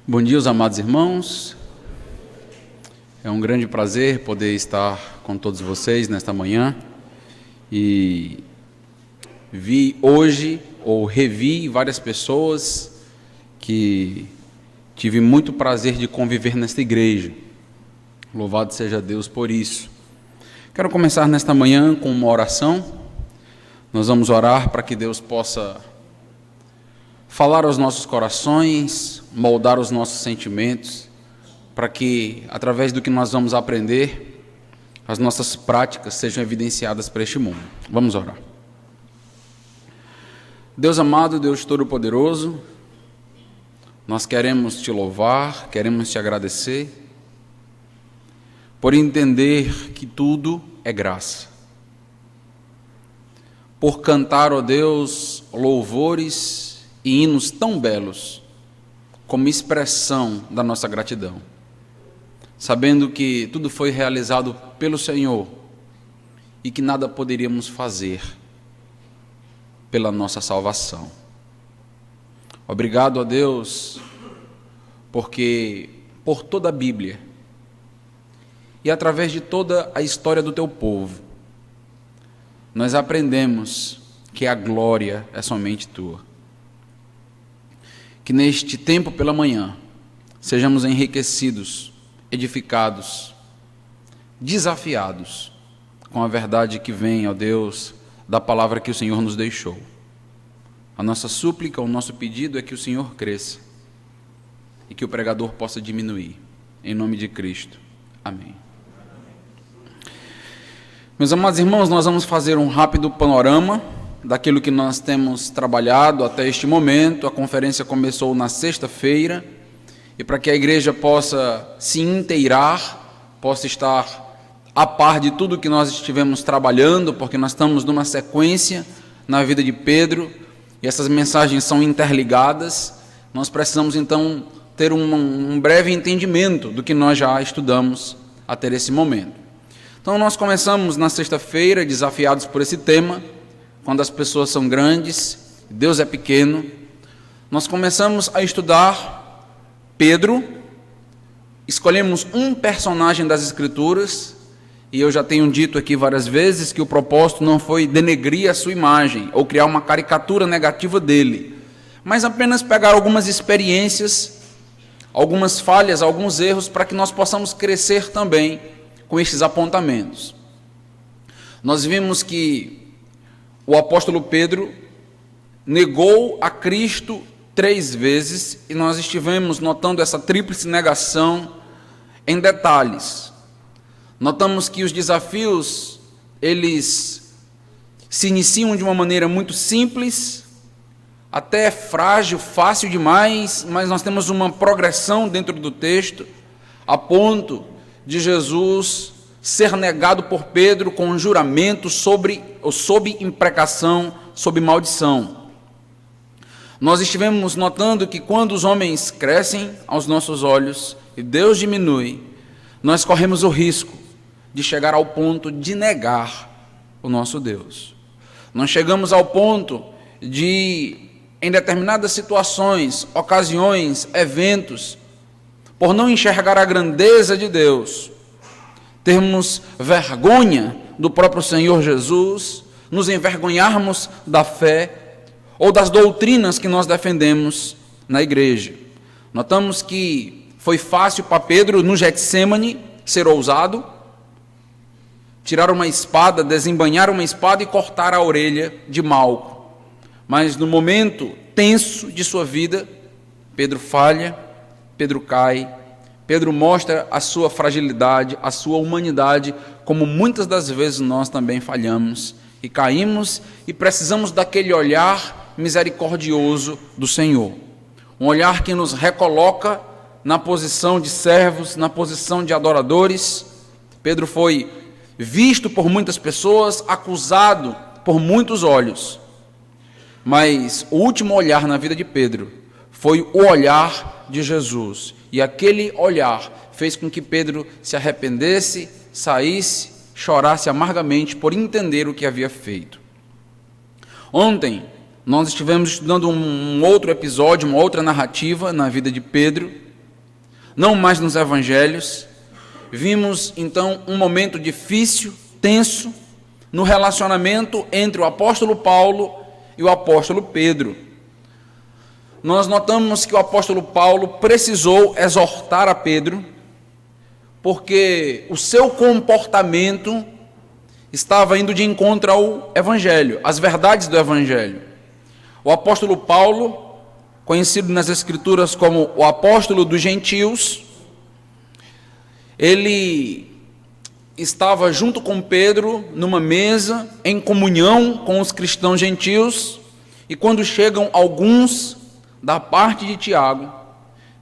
Bom dia, os amados irmãos. É um grande prazer poder estar com todos vocês nesta manhã. E revi várias pessoas que tive muito prazer de conviver nesta igreja. Louvado seja Deus por isso. Quero começar nesta manhã com uma oração. Nós vamos orar para que Deus possa falar aos nossos corações, moldar os nossos sentimentos, para que, através do que nós vamos aprender, as nossas práticas sejam evidenciadas para este mundo. Vamos orar. Deus amado, Deus Todo-Poderoso, nós queremos Te louvar, queremos Te agradecer, por entender que tudo é graça. Por cantar, ó Deus, louvores e hinos tão belos, como expressão da nossa gratidão, sabendo que tudo foi realizado pelo Senhor e que nada poderíamos fazer pela nossa salvação. Obrigado a Deus, porque por toda a Bíblia e através de toda a história do Teu povo, nós aprendemos que a glória é somente Tua. Que neste tempo pela manhã sejamos enriquecidos, edificados, desafiados com a verdade que vem, ó Deus, da palavra que o Senhor nos deixou. A nossa súplica, o nosso pedido é que o Senhor cresça e que o pregador possa diminuir. Em nome de Cristo. Amém. Meus amados irmãos, nós vamos fazer um rápido panorama daquilo que nós temos trabalhado até este momento. A conferência começou na sexta-feira, e para que a igreja possa se inteirar, possa estar a par de tudo que nós estivemos trabalhando, porque nós estamos numa sequência na vida de Pedro, e essas mensagens são interligadas, nós precisamos então ter um breve entendimento do que nós já estudamos até esse momento. Então nós começamos na sexta-feira, desafiados por esse tema, quando as pessoas são grandes, Deus é pequeno. Nós começamos a estudar Pedro, escolhemos um personagem das Escrituras, e eu já tenho dito aqui várias vezes que o propósito não foi denegrir a sua imagem, ou criar uma caricatura negativa dele, mas apenas pegar algumas experiências, algumas falhas, alguns erros, para que nós possamos crescer também com estes apontamentos. Nós vimos que o apóstolo Pedro negou a Cristo 3 vezes, e nós estivemos notando essa tríplice negação em detalhes. Notamos que os desafios, eles se iniciam de uma maneira muito simples, até frágil, fácil demais, mas nós temos uma progressão dentro do texto, a ponto de Jesus ser negado por Pedro com um juramento sob imprecação, sob maldição. Nós estivemos notando que quando os homens crescem aos nossos olhos e Deus diminui, nós corremos o risco de chegar ao ponto de negar o nosso Deus. Nós chegamos ao ponto de, em determinadas situações, ocasiões, eventos, por não enxergar a grandeza de Deus, termos vergonha do próprio Senhor Jesus, nos envergonharmos da fé ou das doutrinas que nós defendemos na igreja. Notamos que foi fácil para Pedro, no Getsêmani, ser ousado, tirar uma espada, desembainhar uma espada e cortar a orelha de Malco. Mas no momento tenso de sua vida, Pedro falha, Pedro cai, Pedro mostra a sua fragilidade, a sua humanidade, como muitas das vezes nós também falhamos e caímos, e precisamos daquele olhar misericordioso do Senhor. Um olhar que nos recoloca na posição de servos, na posição de adoradores. Pedro foi visto por muitas pessoas, acusado por muitos olhos, mas o último olhar na vida de Pedro foi o olhar de Jesus, e aquele olhar fez com que Pedro se arrependesse, saísse, chorasse amargamente por entender o que havia feito. Ontem nós estivemos estudando um outro episódio, uma outra narrativa na vida de Pedro, não mais nos evangelhos. Vimos, então, um momento difícil, tenso, no relacionamento entre o apóstolo Paulo e o apóstolo Pedro. Nós notamos que o apóstolo Paulo precisou exortar a Pedro, porque o seu comportamento estava indo de encontro ao evangelho, às verdades do evangelho. O apóstolo Paulo, conhecido nas escrituras como o apóstolo dos gentios, ele estava junto com Pedro numa mesa, em comunhão com os cristãos gentios, e quando chegam alguns da parte de Tiago,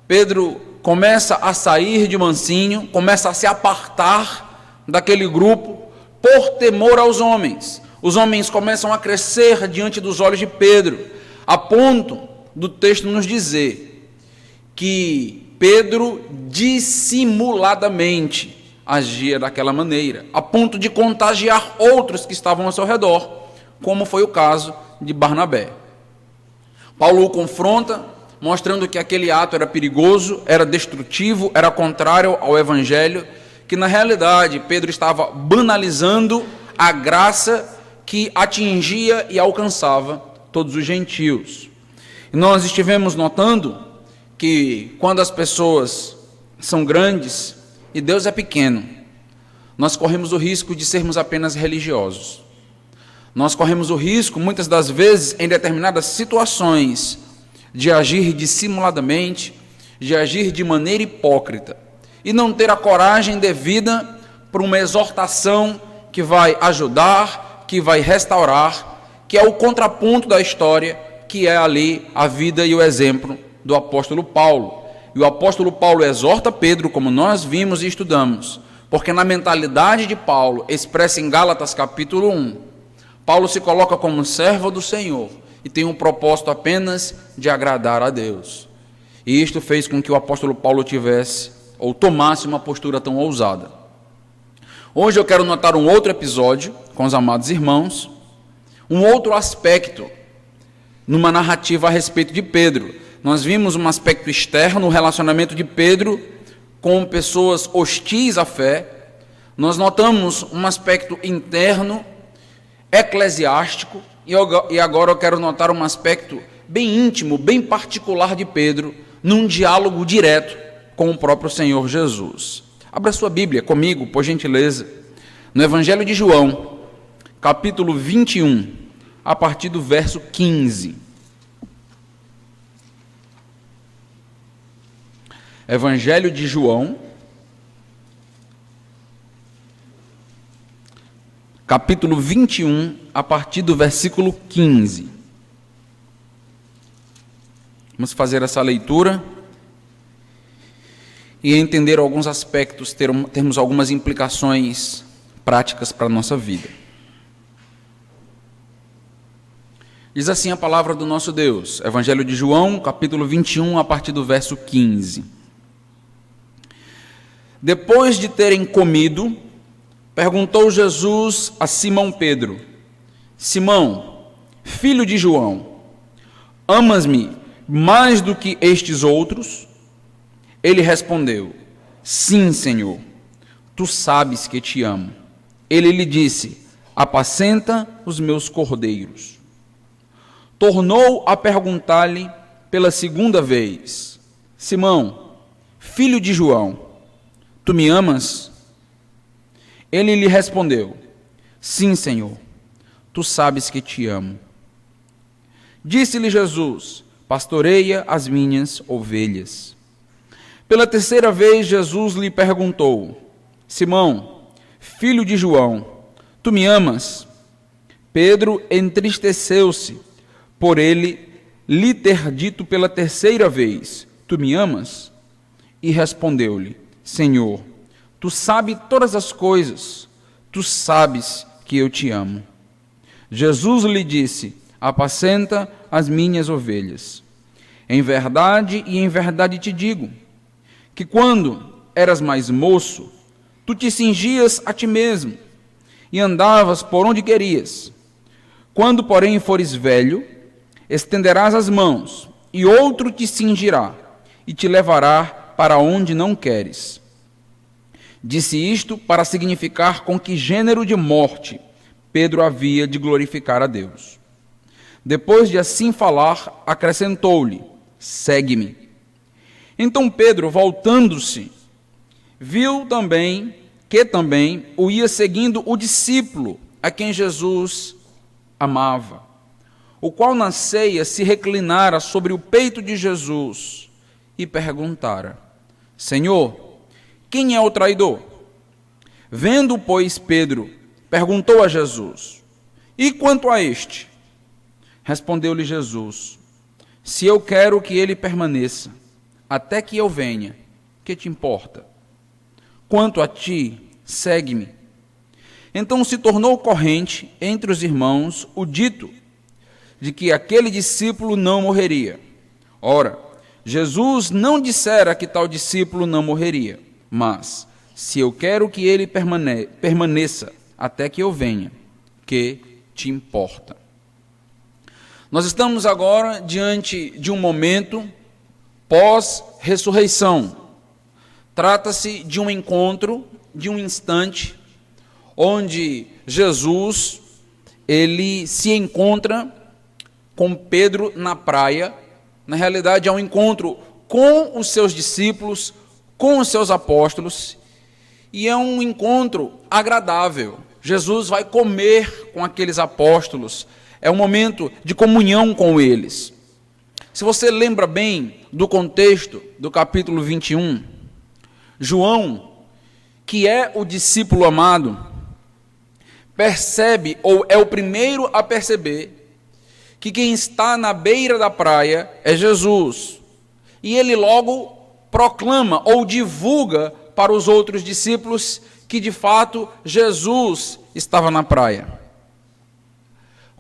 Pedro começa a sair de mansinho, começa a se apartar daquele grupo, por temor aos homens. Os homens começam a crescer diante dos olhos de Pedro, a ponto do texto nos dizer que Pedro dissimuladamente agia daquela maneira, a ponto de contagiar outros que estavam ao seu redor, como foi o caso de Barnabé. Paulo o confronta, mostrando que aquele ato era perigoso, era destrutivo, era contrário ao evangelho, que na realidade Pedro estava banalizando a graça que atingia e alcançava todos os gentios. E nós estivemos notando que quando as pessoas são grandes e Deus é pequeno, nós corremos o risco de sermos apenas religiosos. Nós corremos o risco, muitas das vezes, em determinadas situações, de agir dissimuladamente, de agir de maneira hipócrita, e não ter a coragem devida para uma exortação que vai ajudar, que vai restaurar, que é o contraponto da história, que é ali a vida e o exemplo do apóstolo Paulo. E o apóstolo Paulo exorta Pedro, como nós vimos e estudamos, porque na mentalidade de Paulo, expressa em Gálatas capítulo 1, Paulo se coloca como servo do Senhor e tem um propósito apenas de agradar a Deus. E isto fez com que o apóstolo Paulo tivesse ou tomasse uma postura tão ousada. Hoje eu quero notar um outro episódio com os amados irmãos, um outro aspecto numa narrativa a respeito de Pedro. Nós vimos um aspecto externo, o relacionamento de Pedro com pessoas hostis à fé. Nós notamos um aspecto interno, eclesiástico, e agora eu quero notar um aspecto bem íntimo, bem particular de Pedro, num diálogo direto com o próprio Senhor Jesus. Abra sua Bíblia comigo, por gentileza, no Evangelho de João, capítulo 21, a partir do verso 15. Evangelho de João, capítulo 21, a partir do versículo 15. Vamos fazer essa leitura e entender alguns aspectos, termos algumas implicações práticas para a nossa vida. Diz assim a palavra do nosso Deus, Evangelho de João, capítulo 21, a partir do verso 15. Depois de terem comido, perguntou Jesus a Simão Pedro: Simão, filho de João, amas-me mais do que estes outros? Ele respondeu: Sim, Senhor, tu sabes que te amo. Ele lhe disse: Apacenta os meus cordeiros. Tornou a perguntar-lhe pela segunda vez: Simão, filho de João, tu me amas? Ele lhe respondeu: Sim, Senhor, tu sabes que te amo. Disse-lhe Jesus: Pastoreia as minhas ovelhas. Pela terceira vez, Jesus lhe perguntou: Simão, filho de João, tu me amas? Pedro entristeceu-se por ele lhe ter dito pela terceira vez: Tu me amas? E respondeu-lhe: Senhor, tu sabes todas as coisas, tu sabes que eu te amo. Jesus lhe disse: Apacenta as minhas ovelhas. Em verdade e em verdade te digo, que quando eras mais moço, tu te cingias a ti mesmo e andavas por onde querias. Quando, porém, fores velho, estenderás as mãos, e outro te cingirá e te levará para onde não queres. Disse isto para significar com que gênero de morte Pedro havia de glorificar a Deus. Depois de assim falar, acrescentou-lhe: segue-me. Então Pedro, voltando-se, viu também o ia seguindo o discípulo a quem Jesus amava, o qual na ceia se reclinara sobre o peito de Jesus e perguntara: Senhor, quem é o traidor? Vendo, pois, Pedro, perguntou a Jesus: e quanto a este? Respondeu-lhe Jesus: se eu quero que ele permaneça, até que eu venha, que te importa? Quanto a ti, segue-me. Então se tornou corrente entre os irmãos o dito de que aquele discípulo não morreria. Ora, Jesus não dissera que tal discípulo não morreria, mas se eu quero que ele permaneça até que eu venha, que te importa? Nós estamos agora diante de um momento pós-ressurreição. Trata-se de um encontro, de um instante, onde Jesus, ele se encontra com Pedro na praia. Na realidade, é um encontro com os seus discípulos, com os seus apóstolos, e é um encontro agradável. Jesus vai comer com aqueles apóstolos, é um momento de comunhão com eles. Se você lembra bem do contexto do capítulo 21, João, que é o discípulo amado, percebe, ou é o primeiro a perceber, que quem está na beira da praia é Jesus. E ele logo proclama ou divulga para os outros discípulos que de fato Jesus estava na praia.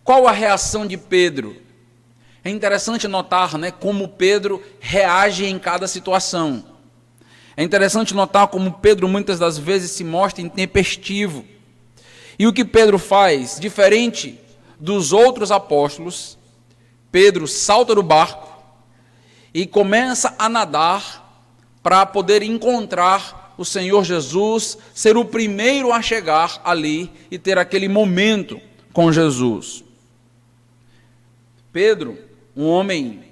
Qual a reação de Pedro? É interessante notar, como Pedro reage em cada situação. É interessante notar como Pedro muitas das vezes se mostra intempestivo. E o que Pedro faz, diferente dos outros apóstolos, Pedro salta do barco e começa a nadar para poder encontrar o Senhor Jesus, ser o primeiro a chegar ali e ter aquele momento com Jesus. Pedro, um homem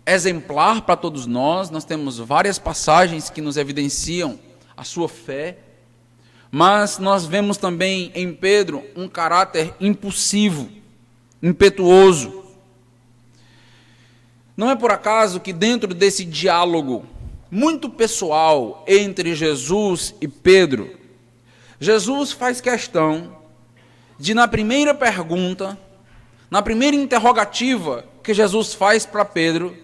exemplar para todos nós temos várias passagens que nos evidenciam a sua fé, mas nós vemos também em Pedro um caráter impulsivo, impetuoso. Não é por acaso que dentro desse diálogo muito pessoal entre Jesus e Pedro, Jesus faz questão de, na primeira pergunta, na primeira interrogativa que Jesus faz para Pedro,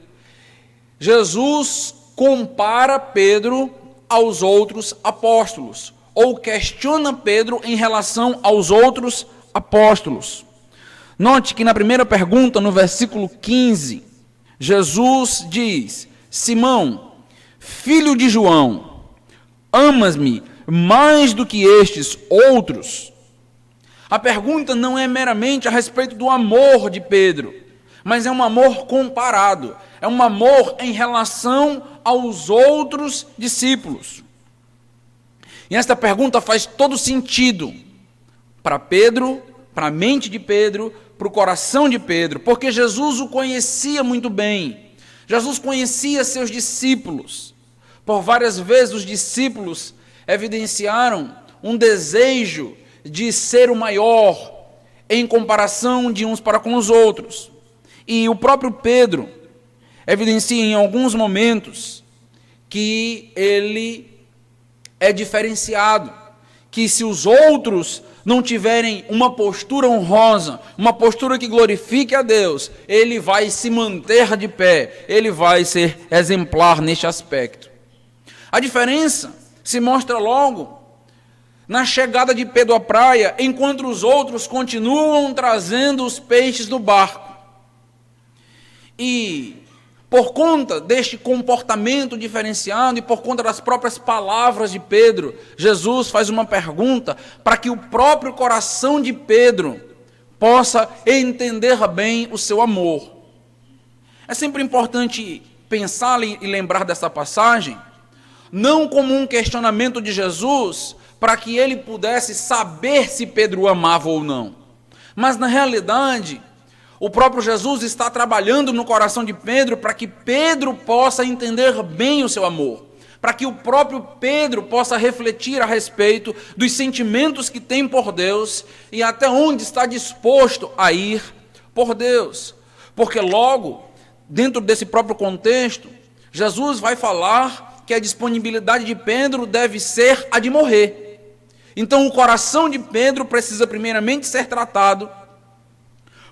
Jesus compara Pedro aos outros apóstolos, ou questiona Pedro em relação aos outros apóstolos. Note que na primeira pergunta, no versículo 15, Jesus diz: Simão, filho de João, amas-me mais do que estes outros? A pergunta não é meramente a respeito do amor de Pedro, mas é um amor comparado, é um amor em relação aos outros discípulos. E esta pergunta faz todo sentido para Pedro, para a mente de Pedro, para o coração de Pedro, porque Jesus o conhecia muito bem. Jesus conhecia seus discípulos. Por várias vezes os discípulos evidenciaram um desejo de ser o maior em comparação de uns para com os outros. E o próprio Pedro evidencia em alguns momentos que ele é diferenciado, que se os outros não tiverem uma postura honrosa, uma postura que glorifique a Deus, ele vai se manter de pé, ele vai ser exemplar neste aspecto. A diferença se mostra logo na chegada de Pedro à praia, enquanto os outros continuam trazendo os peixes do barco. E por conta deste comportamento diferenciado e por conta das próprias palavras de Pedro, Jesus faz uma pergunta para que o próprio coração de Pedro possa entender bem o seu amor. É sempre importante pensar e lembrar dessa passagem, não como um questionamento de Jesus para que ele pudesse saber se Pedro amava ou não. Mas, na realidade, o próprio Jesus está trabalhando no coração de Pedro para que Pedro possa entender bem o seu amor, para que o próprio Pedro possa refletir a respeito dos sentimentos que tem por Deus e até onde está disposto a ir por Deus. Porque logo, dentro desse próprio contexto, Jesus vai falar que a disponibilidade de Pedro deve ser a de morrer. Então o coração de Pedro precisa primeiramente ser tratado.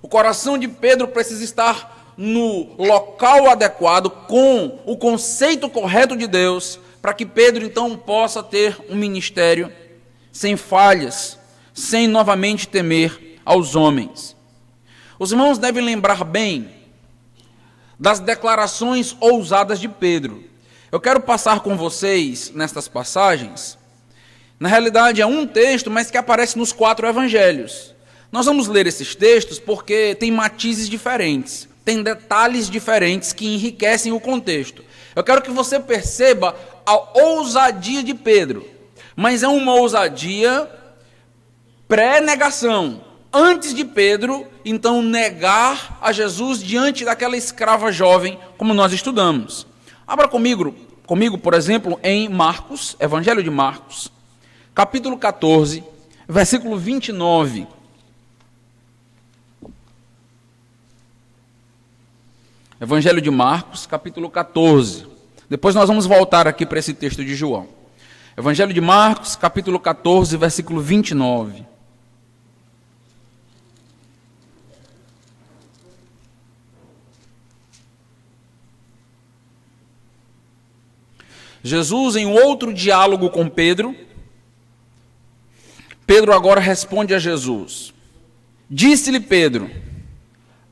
O coração de Pedro precisa estar no local adequado, com o conceito correto de Deus, para que Pedro então possa ter um ministério sem falhas, sem novamente temer aos homens. Os irmãos devem lembrar bem das declarações ousadas de Pedro. Eu quero passar com vocês nestas passagens. Na realidade é um texto, mas que aparece nos 4 evangelhos. Nós vamos ler esses textos porque tem matizes diferentes, tem detalhes diferentes que enriquecem o contexto. Eu quero que você perceba a ousadia de Pedro, mas é uma ousadia pré-negação. Antes de Pedro, então, negar a Jesus diante daquela escrava jovem, como nós estudamos. Abra comigo, por exemplo, em Marcos, Evangelho de Marcos, capítulo 14, versículo 29. Evangelho de Marcos, capítulo 14. Depois nós vamos voltar aqui para esse texto de João. Evangelho de Marcos, capítulo 14, versículo 29. Jesus, em outro diálogo com Pedro, Pedro agora responde a Jesus. Disse-lhe Pedro: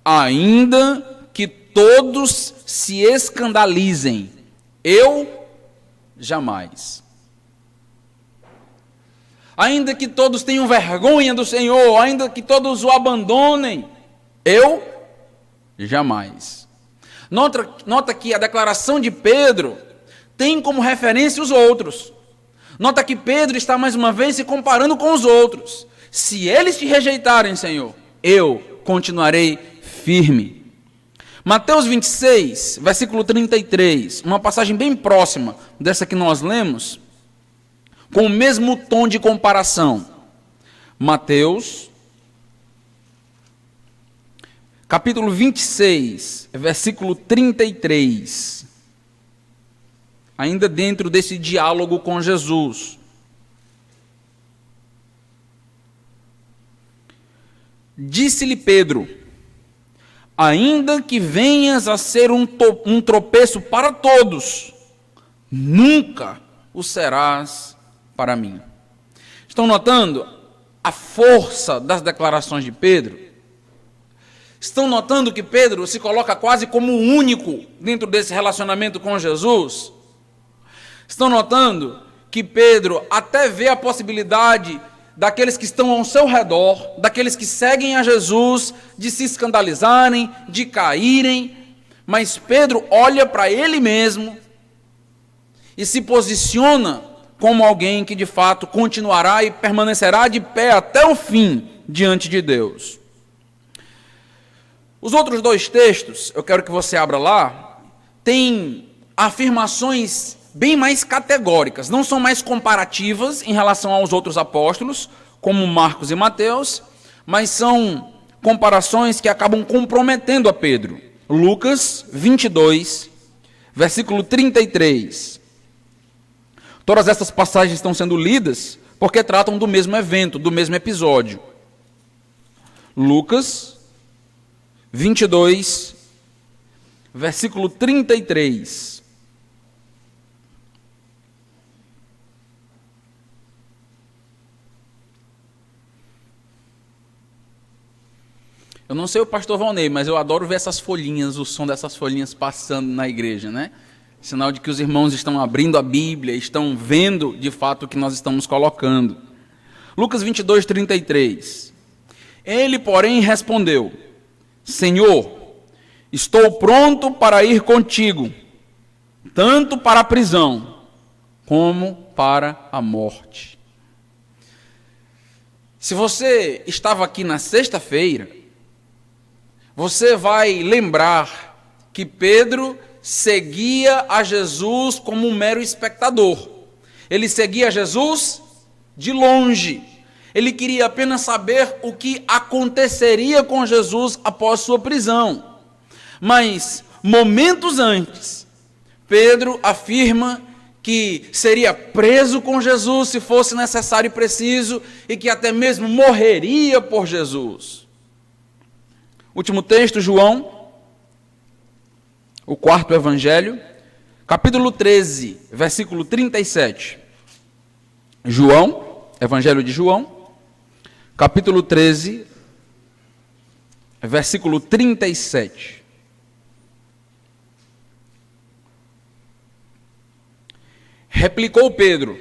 ainda que todos se escandalizem, eu jamais. Ainda que todos tenham vergonha do Senhor, ainda que todos o abandonem, eu jamais. Nota que a declaração de Pedro tem como referência os outros. Nota que Pedro está mais uma vez se comparando com os outros. Se eles te rejeitarem, Senhor, eu continuarei firme. Mateus 26, versículo 33, uma passagem bem próxima dessa que nós lemos, com o mesmo tom de comparação. Mateus, capítulo 26, versículo 33. Ainda dentro desse diálogo com Jesus. Disse-lhe Pedro: ainda que venhas a ser um tropeço para todos, nunca o serás para mim. Estão notando a força das declarações de Pedro? Estão notando que Pedro se coloca quase como o único dentro desse relacionamento com Jesus? Estão notando que Pedro até vê a possibilidade daqueles que estão ao seu redor, daqueles que seguem a Jesus, de se escandalizarem, de caírem, mas Pedro olha para ele mesmo e se posiciona como alguém que de fato continuará e permanecerá de pé até o fim diante de Deus. Os outros 2 textos, eu quero que você abra lá, tem afirmações bem mais categóricas, não são mais comparativas em relação aos outros apóstolos, como Marcos e Mateus, mas são comparações que acabam comprometendo a Pedro. Lucas 22, versículo 33. Todas essas passagens estão sendo lidas porque tratam do mesmo evento, do mesmo episódio. Lucas 22, versículo 33. Eu não sei o pastor Valnei, mas eu adoro ver essas folhinhas, o som dessas folhinhas passando na igreja, né? Sinal de que os irmãos estão abrindo a Bíblia, estão vendo de fato o que nós estamos colocando. Lucas 22, 33. Ele, porém, respondeu: Senhor, estou pronto para ir contigo, tanto para a prisão, como para a morte. Se você estava aqui na sexta-feira, você vai lembrar que Pedro seguia a Jesus como um mero espectador. Ele seguia Jesus de longe. Ele queria apenas saber o que aconteceria com Jesus após sua prisão. Mas, momentos antes, Pedro afirma que seria preso com Jesus se fosse necessário e preciso, e que até mesmo morreria por Jesus. Último texto, João, o quarto evangelho, capítulo 13, versículo 37. João, evangelho de João, capítulo 13, versículo 37. Replicou Pedro: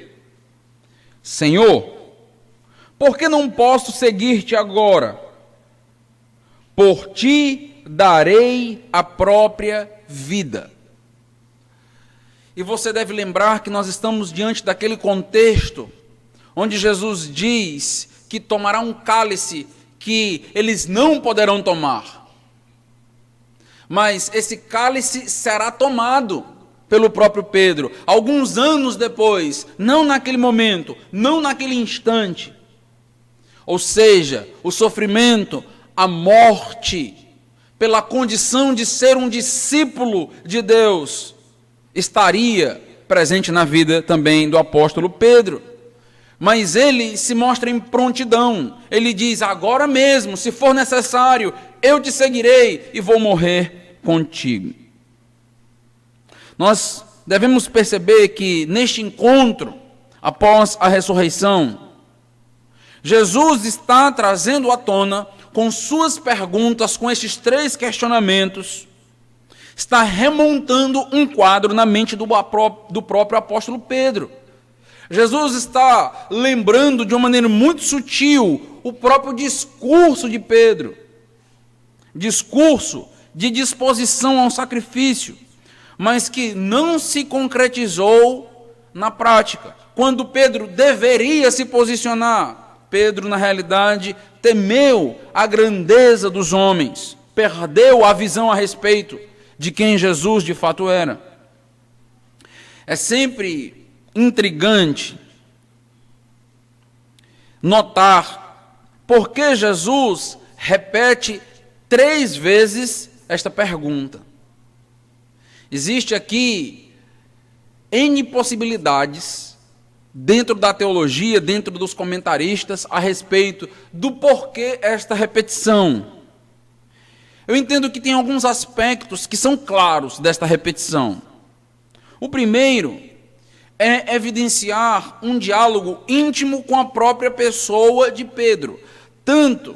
Senhor, por que não posso seguir-te agora? Por ti darei a própria vida. E você deve lembrar que nós estamos diante daquele contexto onde Jesus diz que tomará um cálice que eles não poderão tomar. Mas esse cálice será tomado pelo próprio Pedro, alguns anos depois, não naquele momento, não naquele instante. Ou seja, o sofrimento, a morte, pela condição de ser um discípulo de Deus, estaria presente na vida também do apóstolo Pedro. Mas ele se mostra em prontidão. Ele diz: agora mesmo, se for necessário, eu te seguirei e vou morrer contigo. Nós devemos perceber que neste encontro, após a ressurreição, Jesus está trazendo à tona, com suas perguntas, com estes 3 questionamentos, está remontando um quadro na mente do próprio apóstolo Pedro. Jesus está lembrando de uma maneira muito sutil o próprio discurso de Pedro, discurso de disposição ao sacrifício, mas que não se concretizou na prática. Quando Pedro deveria se posicionar, Pedro, na realidade, temeu a grandeza dos homens, perdeu a visão a respeito de quem Jesus de fato era. É sempre intrigante notar por que Jesus repete 3 vezes esta pergunta. Existe aqui N possibilidades dentro da teologia, dentro dos comentaristas, a respeito do porquê esta repetição. Eu entendo que tem alguns aspectos que são claros desta repetição. O primeiro é evidenciar um diálogo íntimo com a própria pessoa de Pedro. Tanto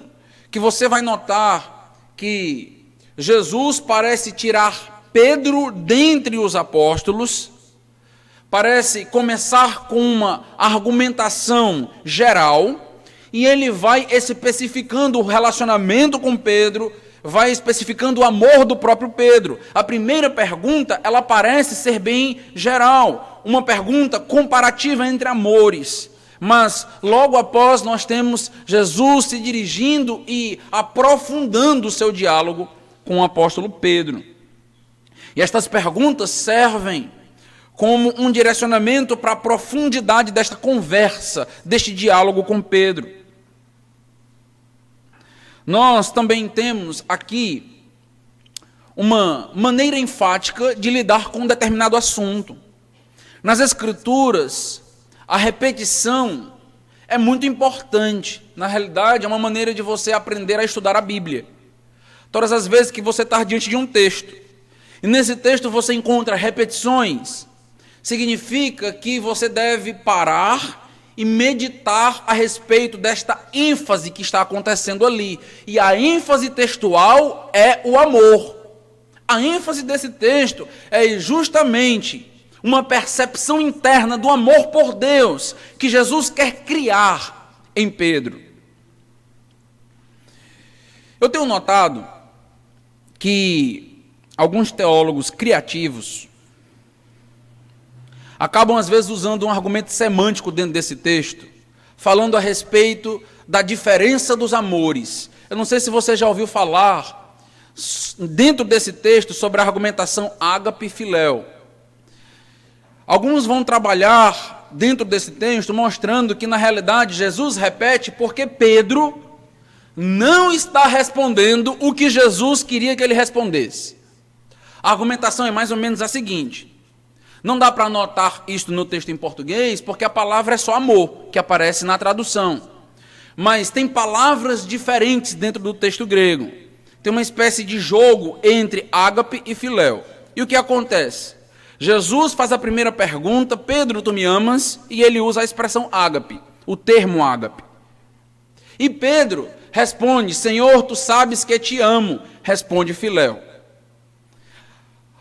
que você vai notar que Jesus parece tirar Pedro dentre os apóstolos, parece começar com uma argumentação geral, e ele vai especificando o relacionamento com Pedro, vai especificando o amor do próprio Pedro. A primeira pergunta, ela parece ser bem geral, uma pergunta comparativa entre amores, mas logo após nós temos Jesus se dirigindo e aprofundando o seu diálogo com o apóstolo Pedro. E estas perguntas servem como um direcionamento para a profundidade desta conversa, deste diálogo com Pedro. Nós também temos aqui uma maneira enfática de lidar com um determinado assunto. Nas Escrituras, a repetição é muito importante. Na realidade, é uma maneira de você aprender a estudar a Bíblia. Todas as vezes que você está diante de um texto, e nesse texto você encontra repetições, significa que você deve parar e meditar a respeito desta ênfase que está acontecendo ali. E a ênfase textual é o amor. A ênfase desse texto é justamente uma percepção interna do amor por Deus que Jesus quer criar em Pedro. Eu tenho notado que alguns teólogos criativos acabam às vezes usando um argumento semântico dentro desse texto, falando a respeito da diferença dos amores. Eu não sei se você já ouviu falar dentro desse texto sobre a argumentação ágape e filéu. Alguns vão trabalhar dentro desse texto mostrando que na realidade Jesus repete porque Pedro não está respondendo o que Jesus queria que ele respondesse. A argumentação é mais ou menos a seguinte: não dá para anotar isto no texto em português, porque a palavra é só amor, que aparece na tradução. Mas tem palavras diferentes dentro do texto grego. Tem uma espécie de jogo entre ágape e filéu. E o que acontece? Jesus faz a primeira pergunta: Pedro, tu me amas? E ele usa a expressão ágape, o termo ágape. E Pedro responde: Senhor, tu sabes que te amo. Responde filéu.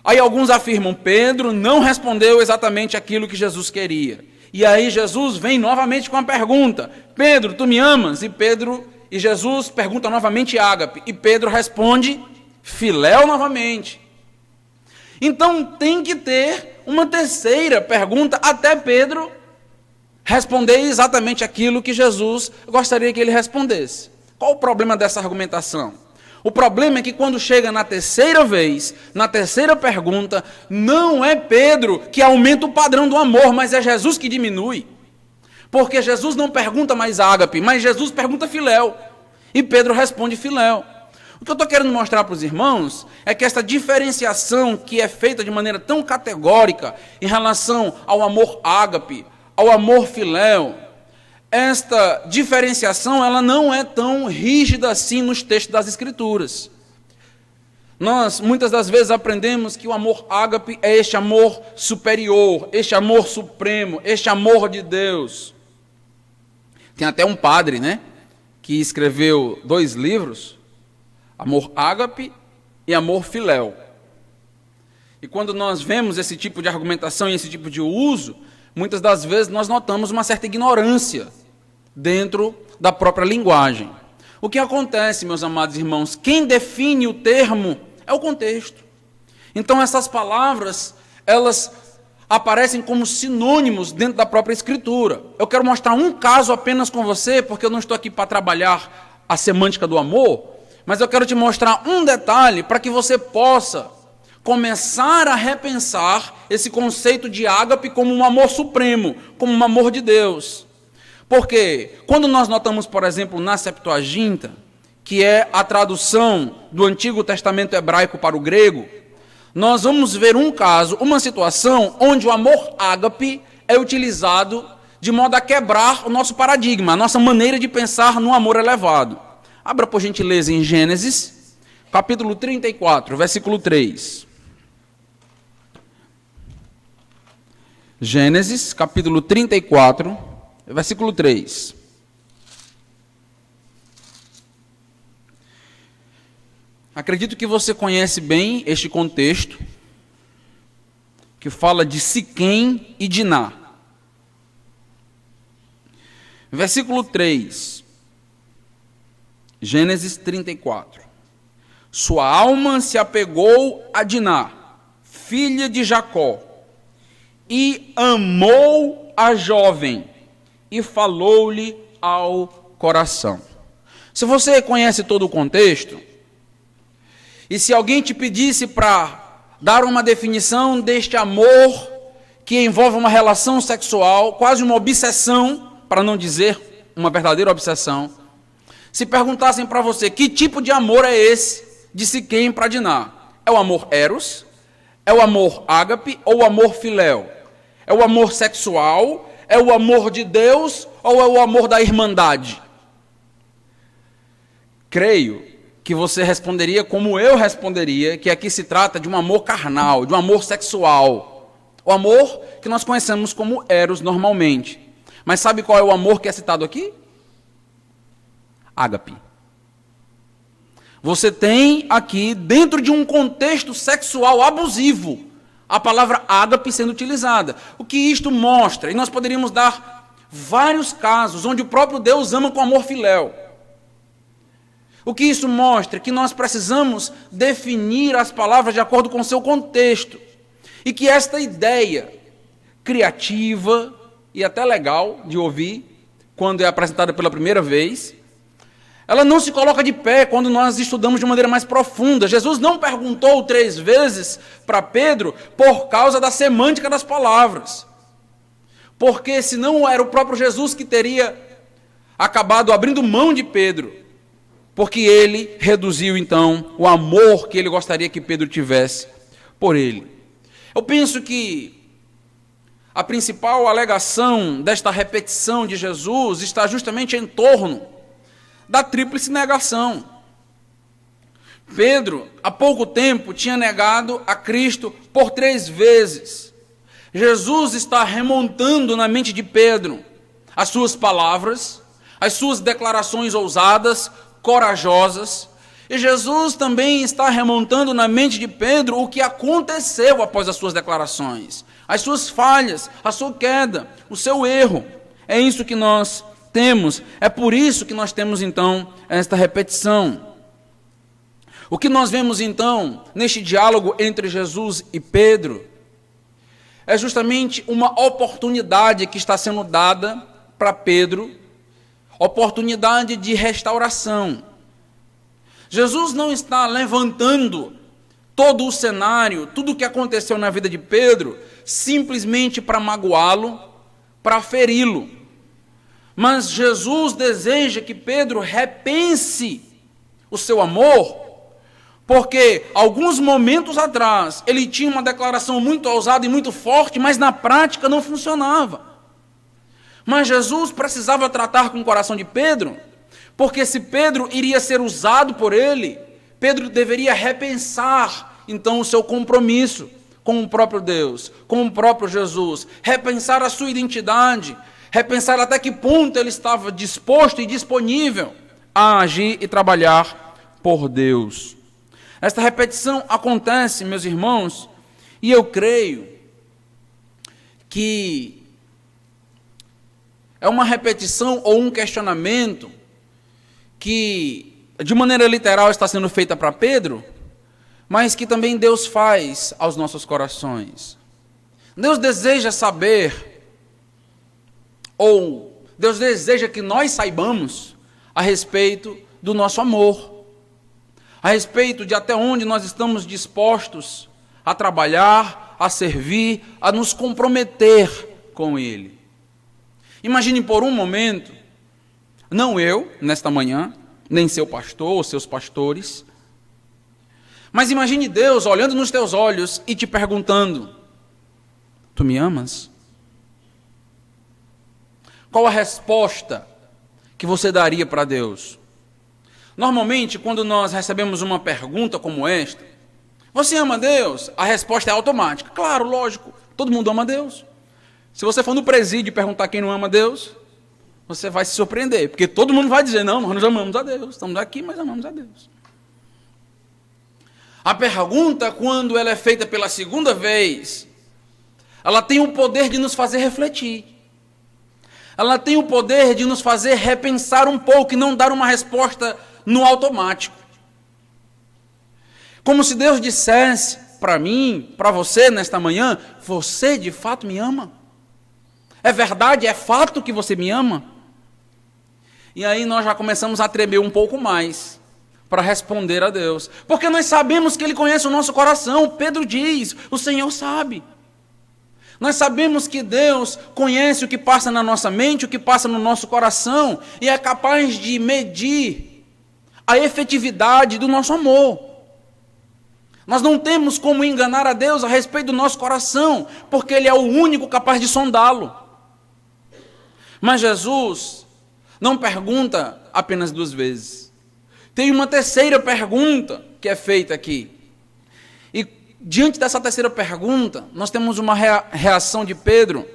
Aí alguns afirmam: Pedro não respondeu exatamente aquilo que Jesus queria. E aí Jesus vem novamente com a pergunta: Pedro, tu me amas? E Jesus pergunta novamente ágape. E Pedro responde filéu novamente. Então tem que ter uma terceira pergunta até Pedro responder exatamente aquilo que Jesus gostaria que ele respondesse. Qual o problema dessa argumentação? O problema é que quando chega na terceira vez, na terceira pergunta, não é Pedro que aumenta o padrão do amor, mas é Jesus que diminui. Porque Jesus não pergunta mais ágape, mas Jesus pergunta filéu. E Pedro responde filéu. O que eu estou querendo mostrar para os irmãos é que essa diferenciação que é feita de maneira tão categórica em relação ao amor ágape, ao amor filéu, esta diferenciação ela não é tão rígida assim nos textos das Escrituras. Nós, muitas das vezes, aprendemos que o amor ágape é este amor superior, este amor supremo, este amor de Deus. Tem até um padre, que escreveu 2 livros, Amor ágape e Amor filéu. E quando nós vemos esse tipo de argumentação e esse tipo de uso, muitas das vezes nós notamos uma certa ignorância dentro da própria linguagem. O que acontece, meus amados irmãos? Quem define o termo é o contexto. Então essas palavras, elas aparecem como sinônimos dentro da própria Escritura. Eu quero mostrar um caso apenas com você, porque eu não estou aqui para trabalhar a semântica do amor, mas eu quero te mostrar um detalhe para que você possa começar a repensar esse conceito de ágape como um amor supremo, como um amor de Deus. Porque quando nós notamos, por exemplo, na Septuaginta, que é a tradução do Antigo Testamento hebraico para o grego, nós vamos ver um caso, uma situação onde o amor ágape é utilizado de modo a quebrar o nosso paradigma, a nossa maneira de pensar no amor elevado. Abra, por gentileza, em Gênesis, capítulo 34, versículo 3. Gênesis, capítulo 34, versículo 3. Acredito que você conhece bem este contexto, que fala de Siquém e Diná. Versículo 3. Gênesis 34. Sua alma se apegou a Diná, filha de Jacó, e amou a jovem, e falou-lhe ao coração. Se você conhece todo o contexto, e se alguém te pedisse para dar uma definição deste amor que envolve uma relação sexual, quase uma obsessão, para não dizer uma verdadeira obsessão, se perguntassem para você que tipo de amor é esse de Siquém para Diná, é o amor eros, é o amor ágape ou o amor filéu? É o amor sexual, é o amor de Deus ou é o amor da irmandade? Creio que você responderia como eu responderia, que aqui se trata de um amor carnal, de um amor sexual. O amor que nós conhecemos como eros normalmente. Mas sabe qual é o amor que é citado aqui? Ágape. Você tem aqui, dentro de um contexto sexual abusivo, a palavra ágape sendo utilizada. O que isto mostra? E nós poderíamos dar vários casos onde o próprio Deus ama com amor filéu. O que isso mostra? Que nós precisamos definir as palavras de acordo com o seu contexto. E que esta ideia criativa e até legal de ouvir quando é apresentada pela primeira vez. Ela não se coloca de pé quando nós estudamos de maneira mais profunda. Jesus não perguntou 3 vezes para Pedro por causa da semântica das palavras. Porque senão era o próprio Jesus que teria acabado abrindo mão de Pedro. Porque ele reduziu então o amor que ele gostaria que Pedro tivesse por ele. Eu penso que a principal alegação desta repetição de Jesus está justamente em torno da tríplice negação. Pedro, há pouco tempo, tinha negado a Cristo por 3 vezes. Jesus está remontando na mente de Pedro as suas palavras, as suas declarações ousadas, corajosas, e Jesus também está remontando na mente de Pedro o que aconteceu após as suas declarações, as suas falhas, a sua queda, o seu erro. É isso que nós temos, é por isso que nós temos então esta repetição. O que nós vemos então neste diálogo entre Jesus e Pedro é justamente uma oportunidade que está sendo dada para Pedro, oportunidade de restauração. Jesus não está levantando todo o cenário, tudo o que aconteceu na vida de Pedro, simplesmente para magoá-lo, para feri-lo. Mas Jesus deseja que Pedro repense o seu amor, porque alguns momentos atrás ele tinha uma declaração muito ousada e muito forte, mas na prática não funcionava. Mas Jesus precisava tratar com o coração de Pedro, porque se Pedro iria ser usado por ele, Pedro deveria repensar então o seu compromisso com o próprio Deus, com o próprio Jesus, repensar a sua identidade, repensar até que ponto ele estava disposto e disponível a agir e trabalhar por Deus. Esta repetição acontece, meus irmãos, e eu creio que é uma repetição ou um questionamento que, de maneira literal, está sendo feita para Pedro, mas que também Deus faz aos nossos corações. Deus deseja saber, ou Deus deseja que nós saibamos a respeito do nosso amor, a respeito de até onde nós estamos dispostos a trabalhar, a servir, a nos comprometer com Ele. Imagine por um momento, não eu, nesta manhã, nem seu pastor ou seus pastores, mas imagine Deus olhando nos teus olhos e te perguntando: tu me amas? Qual a resposta que você daria para Deus? Normalmente, quando nós recebemos uma pergunta como esta, você ama Deus? A resposta é automática. Claro, lógico, todo mundo ama Deus. Se você for no presídio e perguntar quem não ama Deus, você vai se surpreender, porque todo mundo vai dizer: não, nós amamos a Deus, estamos aqui, mas amamos a Deus. A pergunta, quando ela é feita pela segunda vez, ela tem o poder de nos fazer refletir. Ela tem o poder de nos fazer repensar um pouco e não dar uma resposta no automático. Como se Deus dissesse para mim, para você nesta manhã: você de fato me ama? É verdade, é fato que você me ama? E aí nós já começamos a tremer um pouco mais para responder a Deus, porque nós sabemos que Ele conhece o nosso coração. Pedro diz: o Senhor sabe. Nós sabemos que Deus conhece o que passa na nossa mente, o que passa no nosso coração, e é capaz de medir a efetividade do nosso amor. Nós não temos como enganar a Deus a respeito do nosso coração, porque Ele é o único capaz de sondá-lo. Mas Jesus não pergunta apenas 2 vezes. Tem uma terceira pergunta que é feita aqui. E diante dessa terceira pergunta, nós temos uma reação de Pedro,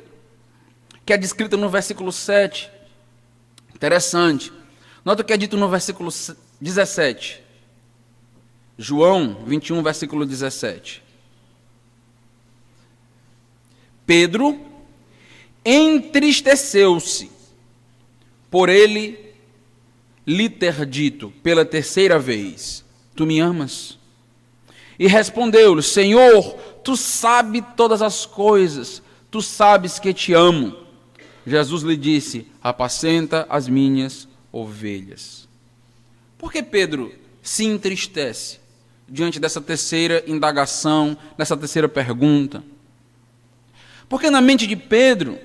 que é descrita no versículo 7. Interessante. Nota o que é dito no versículo 17. João 21, versículo 17. Pedro entristeceu-se por ele lhe ter dito pela terceira vez: tu me amas? E respondeu-lhe: Senhor, tu sabes todas as coisas, tu sabes que te amo. Jesus lhe disse: apacenta as minhas ovelhas. Por que Pedro se entristece diante dessa terceira indagação, dessa terceira pergunta? Porque na mente de Pedro,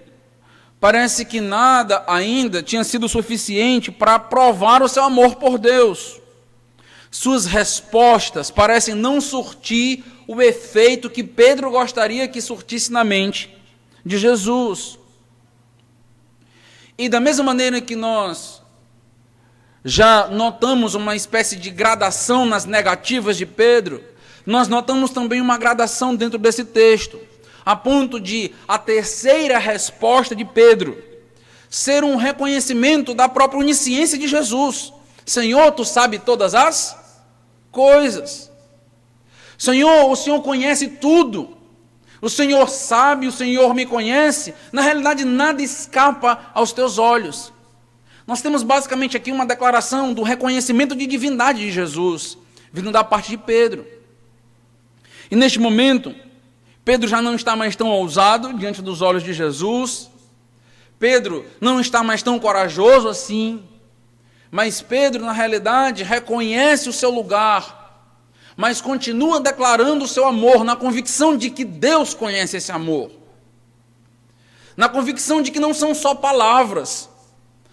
parece que nada ainda tinha sido suficiente para provar o seu amor por Deus. Suas respostas parecem não surtir o efeito que Pedro gostaria que surtisse na mente de Jesus. E da mesma maneira que nós já notamos uma espécie de gradação nas negativas de Pedro, nós notamos também uma gradação dentro desse texto, a ponto de a terceira resposta de Pedro ser um reconhecimento da própria onisciência de Jesus. Senhor, tu sabes todas as coisas. Senhor, o Senhor conhece tudo. O Senhor sabe, o Senhor me conhece. Na realidade, nada escapa aos teus olhos. Nós temos basicamente aqui uma declaração do reconhecimento de divindade de Jesus, vindo da parte de Pedro. E neste momento, Pedro já não está mais tão ousado diante dos olhos de Jesus. Pedro não está mais tão corajoso assim. Mas Pedro, na realidade, reconhece o seu lugar, mas continua declarando o seu amor na convicção de que Deus conhece esse amor. Na convicção de que não são só palavras.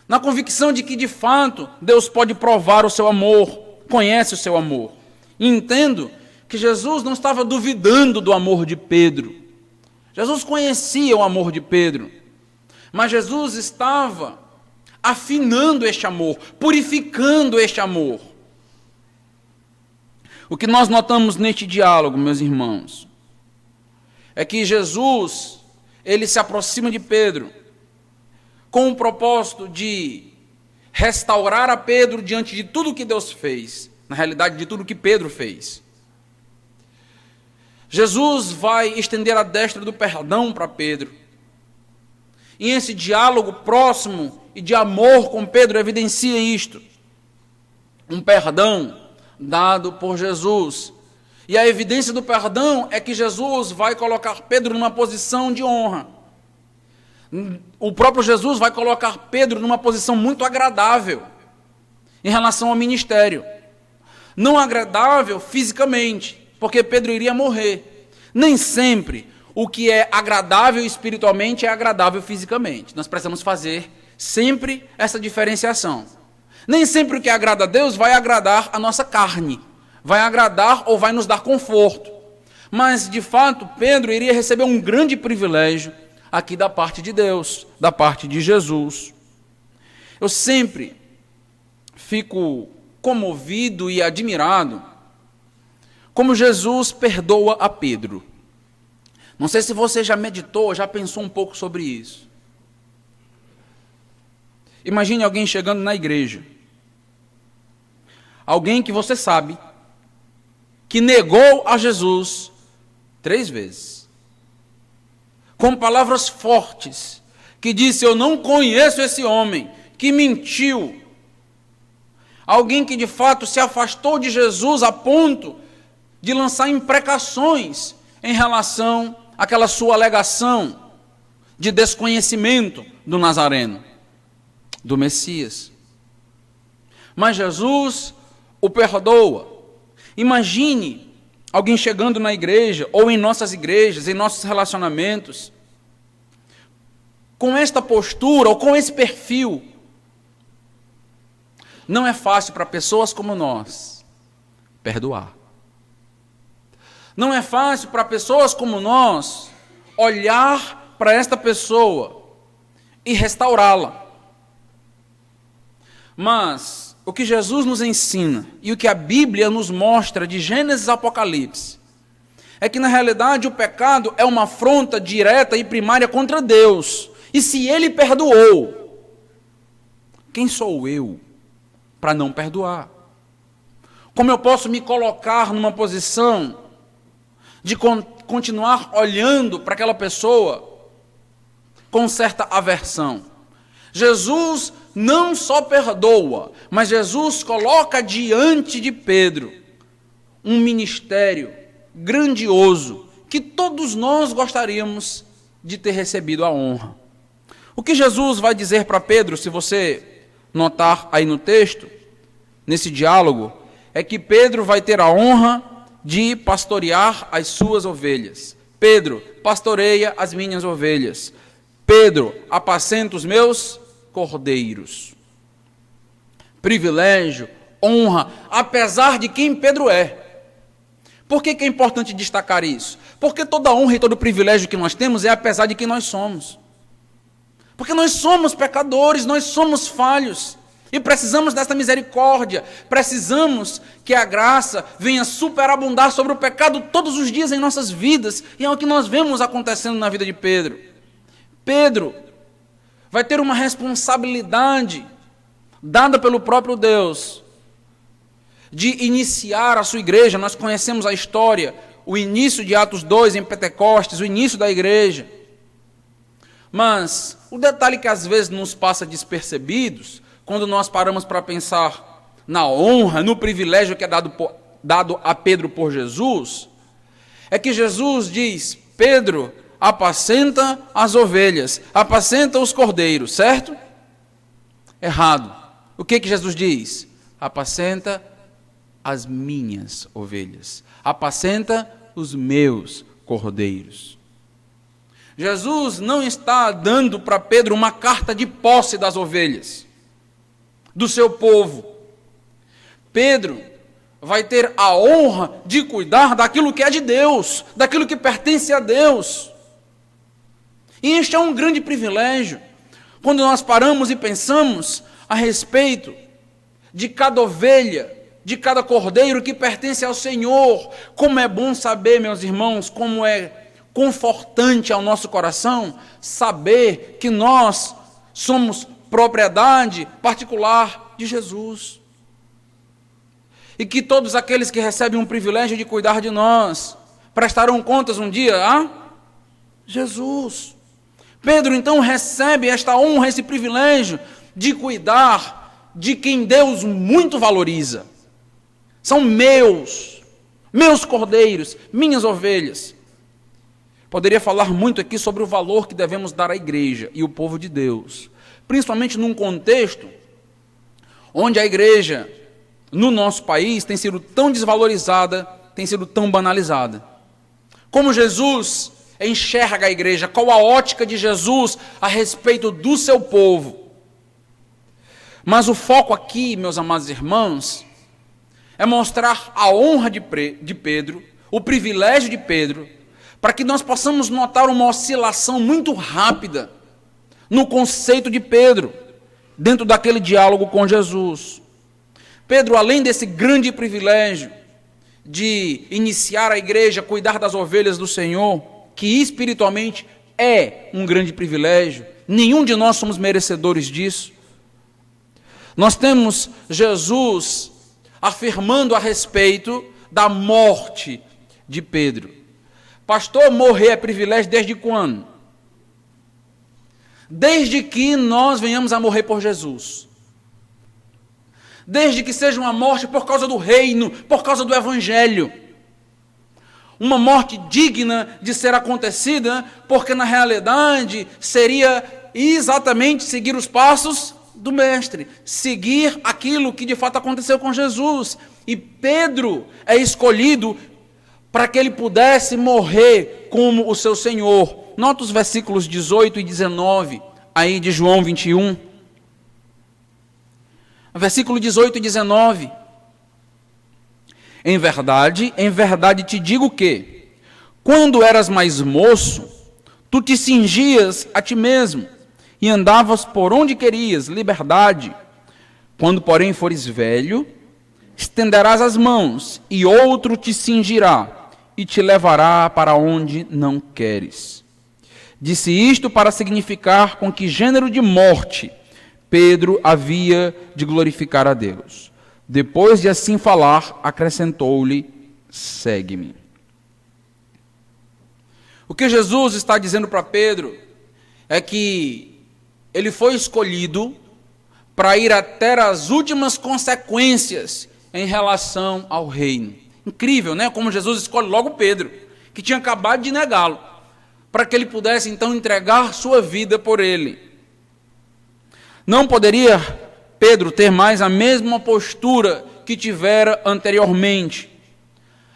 Na convicção de que, de fato, Deus pode provar o seu amor, conhece o seu amor. E entendo que Jesus não estava duvidando do amor de Pedro. Jesus conhecia o amor de Pedro, mas Jesus estava afinando este amor, purificando este amor. O que nós notamos neste diálogo, meus irmãos, é que Jesus, ele se aproxima de Pedro com o propósito de restaurar a Pedro diante de tudo que Deus fez, na realidade de tudo que Pedro fez. Jesus vai estender a destra do perdão para Pedro. E esse diálogo próximo e de amor com Pedro evidencia isto. Um perdão dado por Jesus. E a evidência do perdão é que Jesus vai colocar Pedro numa posição de honra. O próprio Jesus vai colocar Pedro numa posição muito agradável em relação ao ministério. Não agradável fisicamente, porque Pedro iria morrer. Nem sempre o que é agradável espiritualmente é agradável fisicamente. Nós precisamos fazer sempre essa diferenciação. Nem sempre o que agrada a Deus vai agradar a nossa carne, vai agradar ou vai nos dar conforto. Mas, de fato, Pedro iria receber um grande privilégio aqui da parte de Deus, da parte de Jesus. Eu sempre fico comovido e admirado como Jesus perdoa a Pedro. Não sei se você já meditou, já pensou um pouco sobre isso. Imagine alguém chegando na igreja. Alguém que você sabe que negou a Jesus 3 vezes. Com palavras fortes, que disse: eu não conheço esse homem, que mentiu. Alguém que de fato se afastou de Jesus a ponto de lançar imprecações em relação àquela sua alegação de desconhecimento do Nazareno, do Messias. Mas Jesus o perdoa. Imagine alguém chegando na igreja, ou em nossas igrejas, em nossos relacionamentos, com esta postura, ou com esse perfil. Não é fácil para pessoas como nós perdoar. Não é fácil para pessoas como nós olhar para esta pessoa e restaurá-la. Mas o que Jesus nos ensina e o que a Bíblia nos mostra de Gênesis a Apocalipse é que, na realidade, o pecado é uma afronta direta e primária contra Deus. E se Ele perdoou, quem sou eu para não perdoar? Como eu posso me colocar numa posição de continuar olhando para aquela pessoa com certa aversão? Jesus não só perdoa, mas Jesus coloca diante de Pedro um ministério grandioso que todos nós gostaríamos de ter recebido a honra. O que Jesus vai dizer para Pedro, se você notar aí no texto, nesse diálogo, é que Pedro vai ter a honra de pastorear as suas ovelhas. Pedro, pastoreia as minhas ovelhas. Pedro, apacenta os meus cordeiros. Privilégio, honra, apesar de quem Pedro é. Por que é importante destacar isso? Porque toda honra e todo privilégio que nós temos é apesar de quem nós somos. Porque nós somos pecadores, nós somos falhos. E precisamos desta misericórdia. Precisamos que a graça venha superabundar sobre o pecado todos os dias em nossas vidas. E é o que nós vemos acontecendo na vida de Pedro. Pedro vai ter uma responsabilidade dada pelo próprio Deus de iniciar a sua igreja. Nós conhecemos a história, o início de Atos 2 em Pentecostes, o início da igreja. Mas o detalhe que às vezes nos passa despercebidos, quando nós paramos para pensar na honra, no privilégio que é dado a Pedro por Jesus, é que Jesus diz: Pedro, apacenta as ovelhas, apacenta os cordeiros, certo? Errado. O que Jesus diz? Apacenta as minhas ovelhas, apacenta os meus cordeiros. Jesus não está dando para Pedro uma carta de posse das ovelhas, do seu povo. Pedro vai ter a honra de cuidar daquilo que é de Deus, daquilo que pertence a Deus. E este é um grande privilégio, quando nós paramos e pensamos a respeito de cada ovelha, de cada cordeiro que pertence ao Senhor. Como é bom saber, meus irmãos, como é confortante ao nosso coração saber que nós somos propriedade particular de Jesus. E que todos aqueles que recebem um privilégio de cuidar de nós prestarão contas um dia a Jesus. Pedro então recebe esta honra, esse privilégio de cuidar de quem Deus muito valoriza. São meus cordeiros, minhas ovelhas. Poderia falar muito aqui sobre o valor que devemos dar à igreja e o povo de Deus, principalmente num contexto onde a igreja no nosso país tem sido tão desvalorizada, tem sido tão banalizada. Como Jesus enxerga a igreja, qual a ótica de Jesus a respeito do seu povo. Mas o foco aqui, meus amados irmãos, é mostrar a honra de Pedro, o privilégio de Pedro, para que nós possamos notar uma oscilação muito rápida no conceito de Pedro, dentro daquele diálogo com Jesus. Pedro, além desse grande privilégio de iniciar a igreja, cuidar das ovelhas do Senhor, que espiritualmente é um grande privilégio, nenhum de nós somos merecedores disso. Nós temos Jesus afirmando a respeito da morte de Pedro. Pastor, morrer é privilégio desde quando? Desde que nós venhamos a morrer por Jesus. Desde que seja uma morte por causa do reino, por causa do evangelho. Uma morte digna de ser acontecida, porque na realidade seria exatamente seguir os passos do mestre, seguir aquilo que de fato aconteceu com Jesus. E Pedro é escolhido para que ele pudesse morrer como o seu Senhor. Nota os versículos 18 e 19, aí de João 21. Versículo 18 e 19. Em verdade te digo que, quando eras mais moço, tu te cingias a ti mesmo, e andavas por onde querias, liberdade. Quando, porém, fores velho, estenderás as mãos, e outro te cingirá, e te levará para onde não queres. Disse isto para significar com que gênero de morte Pedro havia de glorificar a Deus. Depois de assim falar, acrescentou-lhe: segue-me. O que Jesus está dizendo para Pedro é que ele foi escolhido para ir até as últimas consequências em relação ao reino. Incrível, né? Como Jesus escolhe logo Pedro, que tinha acabado de negá-lo. para que ele pudesse então entregar sua vida por ele. Não poderia Pedro ter mais a mesma postura que tivera anteriormente.